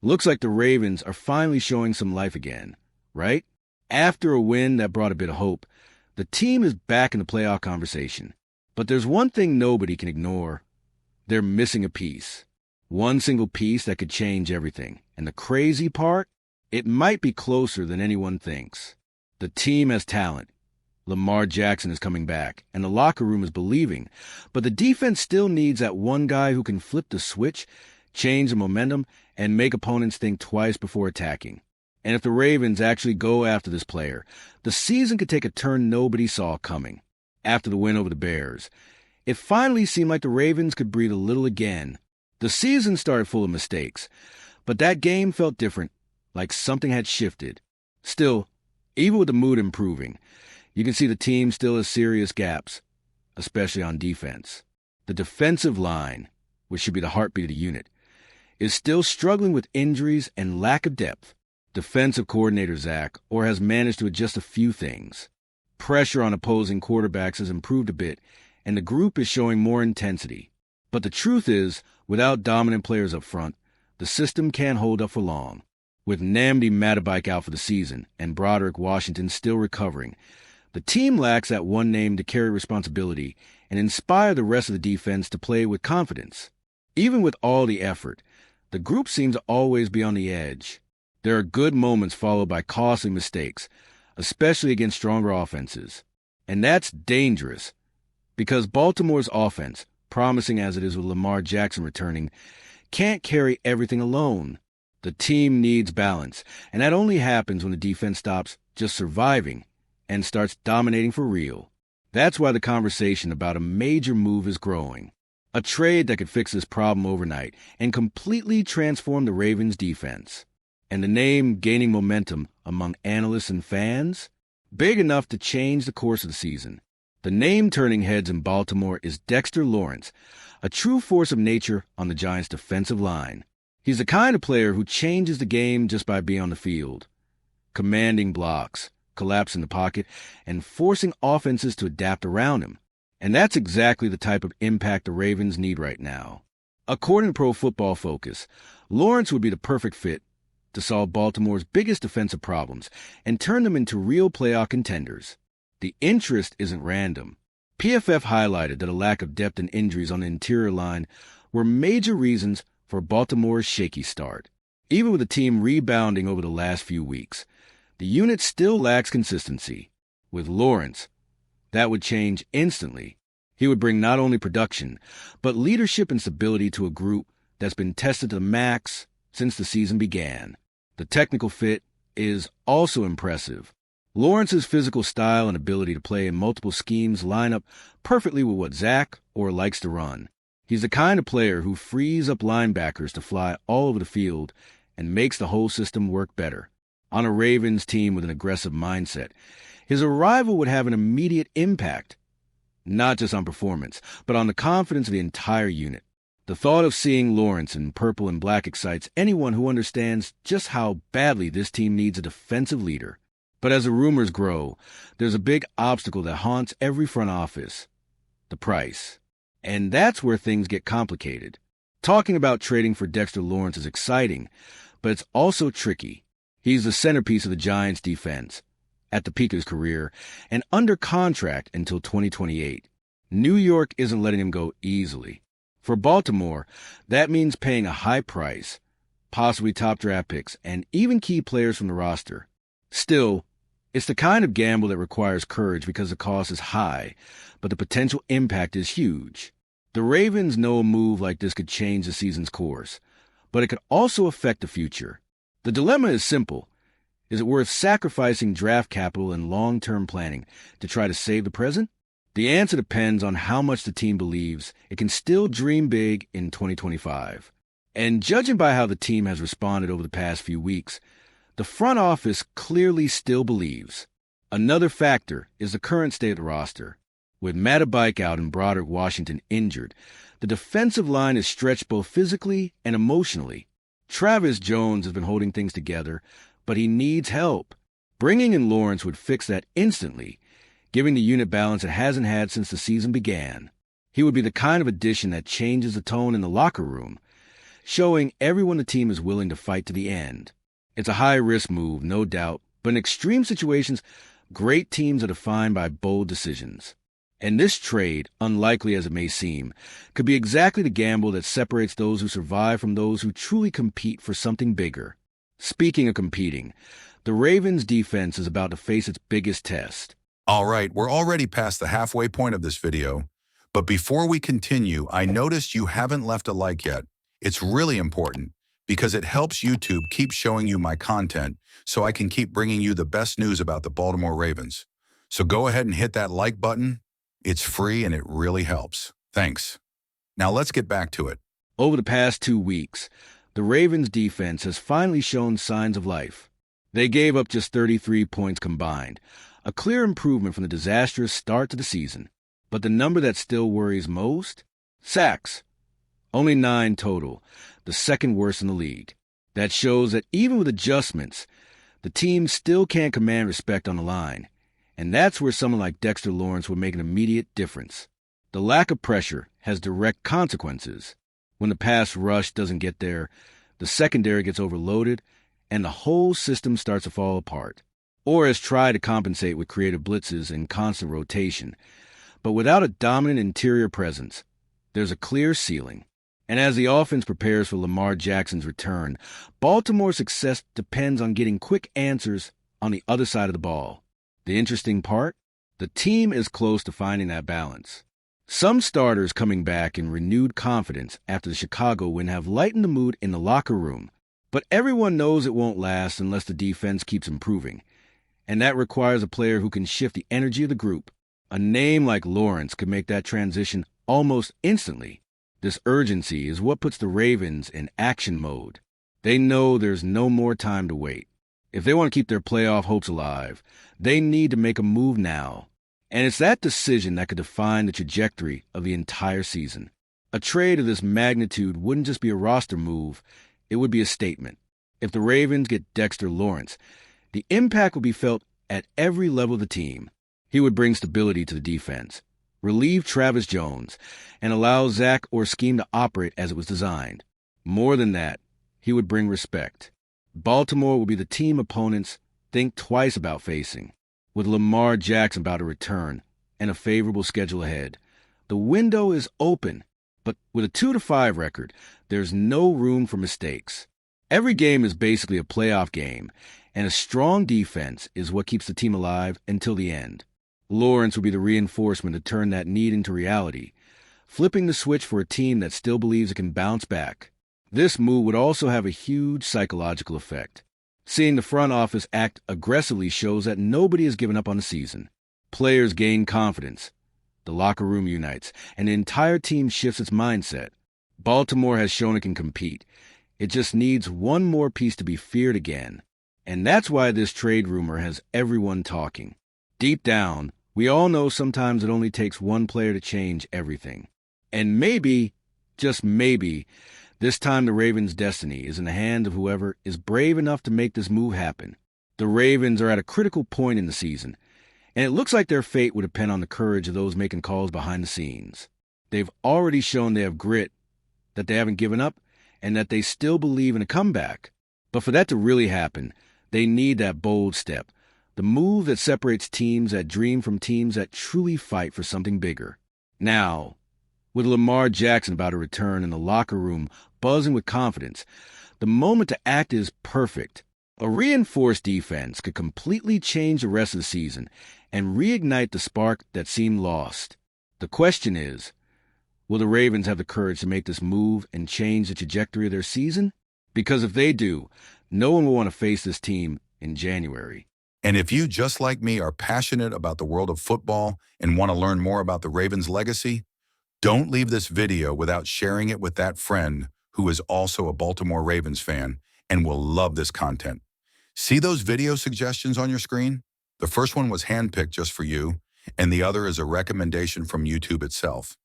Looks like the Ravens are finally showing some life again, right? After a win that brought a bit of hope, the team is back in the playoff conversation. But there's one thing nobody can ignore. They're missing a piece. One single piece that could change everything. And the crazy part? It might be closer than anyone thinks. The team has talent. Lamar Jackson is coming back, and the locker room is believing. But the defense still needs that one guy who can flip the switch, change the momentum, and make opponents think twice before attacking. And if the Ravens actually go after this player, the season could take a turn nobody saw coming. After the win over the Bears, it finally seemed like the Ravens could breathe a little again. The season started full of mistakes, but that game felt different, like something had shifted. Still, even with the mood improving, you can see the team still has serious gaps, especially on defense. The defensive line, which should be the heartbeat of the unit, is still struggling with injuries and lack of depth. Defensive coordinator Zach Orr has managed to adjust a few things. Pressure on opposing quarterbacks has improved a bit, and the group is showing more intensity. But the truth is, without dominant players up front, the system can't hold up for long. With Nnamdi Madubuike out for the season and Broderick Washington still recovering, the team lacks that one name to carry responsibility and inspire the rest of the defense to play with confidence. Even with all the effort, the group seems to always be on the edge. There are good moments followed by costly mistakes, especially against stronger offenses. And that's dangerous, because Baltimore's offense, promising as it is with Lamar Jackson returning, can't carry everything alone. The team needs balance, and that only happens when the defense stops just surviving and starts dominating for real. That's why the conversation about a major move is growing. A trade that could fix this problem overnight and completely transform the Ravens' defense. And the name gaining momentum among analysts and fans? Big enough to change the course of the season. The name turning heads in Baltimore is Dexter Lawrence, a true force of nature on the Giants' defensive line. He's the kind of player who changes the game just by being on the field, commanding blocks, collapsing the pocket, and forcing offenses to adapt around him. And that's exactly the type of impact the Ravens need right now. According to Pro Football Focus, Lawrence would be the perfect fit to solve Baltimore's biggest defensive problems and turn them into real playoff contenders. The interest isn't random. PFF highlighted that a lack of depth and injuries on the interior line were major reasons for Baltimore's shaky start. Even with the team rebounding over the last few weeks, the unit still lacks consistency. With Lawrence, that would change instantly. He would bring not only production, but leadership and stability to a group that's been tested to the max since the season began. The technical fit is also impressive. Lawrence's physical style and ability to play in multiple schemes line up perfectly with what Zach Orr likes to run. He's the kind of player who frees up linebackers to fly all over the field and makes the whole system work better. On a Ravens team with an aggressive mindset, his arrival would have an immediate impact, not just on performance, but on the confidence of the entire unit. The thought of seeing Lawrence in purple and black excites anyone who understands just how badly this team needs a defensive leader. But as the rumors grow, there's a big obstacle that haunts every front office: the price. And that's where things get complicated. Talking about trading for Dexter Lawrence is exciting, but it's also tricky. He's the centerpiece of the Giants' defense at the peak of his career and under contract until 2028. New York isn't letting him go easily. For Baltimore, that means paying a high price, possibly top draft picks, and even key players from the roster. Still, it's the kind of gamble that requires courage because the cost is high, but the potential impact is huge. The Ravens know a move like this could change the season's course, but it could also affect the future. The dilemma is simple. Is it worth sacrificing draft capital and long-term planning to try to save the present? The answer depends on how much the team believes it can still dream big in 2025. And judging by how the team has responded over the past few weeks, the front office clearly still believes. Another factor is the current state of the roster. With Madubuike out and Broderick Washington injured, the defensive line is stretched both physically and emotionally. Travis Jones has been holding things together, but he needs help. Bringing in Lawrence would fix that instantly, giving the unit balance it hasn't had since the season began. He would be the kind of addition that changes the tone in the locker room, showing everyone the team is willing to fight to the end. It's a high-risk move, no doubt, but in extreme situations, great teams are defined by bold decisions. And this trade, unlikely as it may seem, could be exactly the gamble that separates those who survive from those who truly compete for something bigger. Speaking of competing, the Ravens' defense is about to face its biggest test. All right, we're already past the halfway point of this video, but before we continue, I noticed you haven't left a like yet. It's really important because it helps YouTube keep showing you my content so I can keep bringing you the best news about the Baltimore Ravens. So go ahead and hit that like button. It's free and it really helps. Thanks. Now let's get back to it. Over the past 2 weeks, the Ravens' defense has finally shown signs of life. They gave up just 33 points combined, a clear improvement from the disastrous start to the season. But the number that still worries most? Sacks. Only 9 total, the second worst in the league. That shows that even with adjustments, the team still can't command respect on the line. And that's where someone like Dexter Lawrence would make an immediate difference. The lack of pressure has direct consequences. When the pass rush doesn't get there, the secondary gets overloaded, and the whole system starts to fall apart. Or has tried to compensate with creative blitzes and constant rotation. But without a dominant interior presence, there's a clear ceiling. And as the offense prepares for Lamar Jackson's return, Baltimore's success depends on getting quick answers on the other side of the ball. The interesting part? The team is close to finding that balance. Some starters coming back in renewed confidence after the Chicago win have lightened the mood in the locker room, but everyone knows it won't last unless the defense keeps improving, and that requires a player who can shift the energy of the group. A name like Lawrence could make that transition almost instantly. This urgency is what puts the Ravens in action mode. They know there's no more time to wait. If they want to keep their playoff hopes alive, they need to make a move now. And it's that decision that could define the trajectory of the entire season. A trade of this magnitude wouldn't just be a roster move, it would be a statement. If the Ravens get Dexter Lawrence, the impact will be felt at every level of the team. He would bring stability to the defense, relieve Travis Jones, and allow Zach or scheme to operate as it was designed. More than that, he would bring respect. Baltimore will be the team opponents think twice about facing. With Lamar Jackson about to return and a favorable schedule ahead, the window is open. But with a 2-5 record, there's no room for mistakes. Every game is basically a playoff game, and a strong defense is what keeps the team alive until the end. Lawrence will be the reinforcement to turn that need into reality, flipping the switch for a team that still believes it can bounce back. This move would also have a huge psychological effect. Seeing the front office act aggressively shows that nobody has given up on the season. Players gain confidence. The locker room unites, and the entire team shifts its mindset. Baltimore has shown it can compete. It just needs one more piece to be feared again. And that's why this trade rumor has everyone talking. Deep down, we all know sometimes it only takes one player to change everything. And maybe, just maybe, this time the Ravens' destiny is in the hand of whoever is brave enough to make this move happen. The Ravens are at a critical point in the season, and it looks like their fate would depend on the courage of those making calls behind the scenes. They've already shown they have grit, that they haven't given up, and that they still believe in a comeback. But for that to really happen, they need that bold step, the move that separates teams that dream from teams that truly fight for something bigger. Now, with Lamar Jackson about to return in the locker room buzzing with confidence, the moment to act is perfect. A reinforced defense could completely change the rest of the season and reignite the spark that seemed lost. The question is, will the Ravens have the courage to make this move and change the trajectory of their season? Because if they do, no one will want to face this team in January. And if you, just like me, are passionate about the world of football and want to learn more about the Ravens' legacy, don't leave this video without sharing it with that friend who is also a Baltimore Ravens fan and will love this content. See those video suggestions on your screen? The first one was handpicked just for you, and the other is a recommendation from YouTube itself.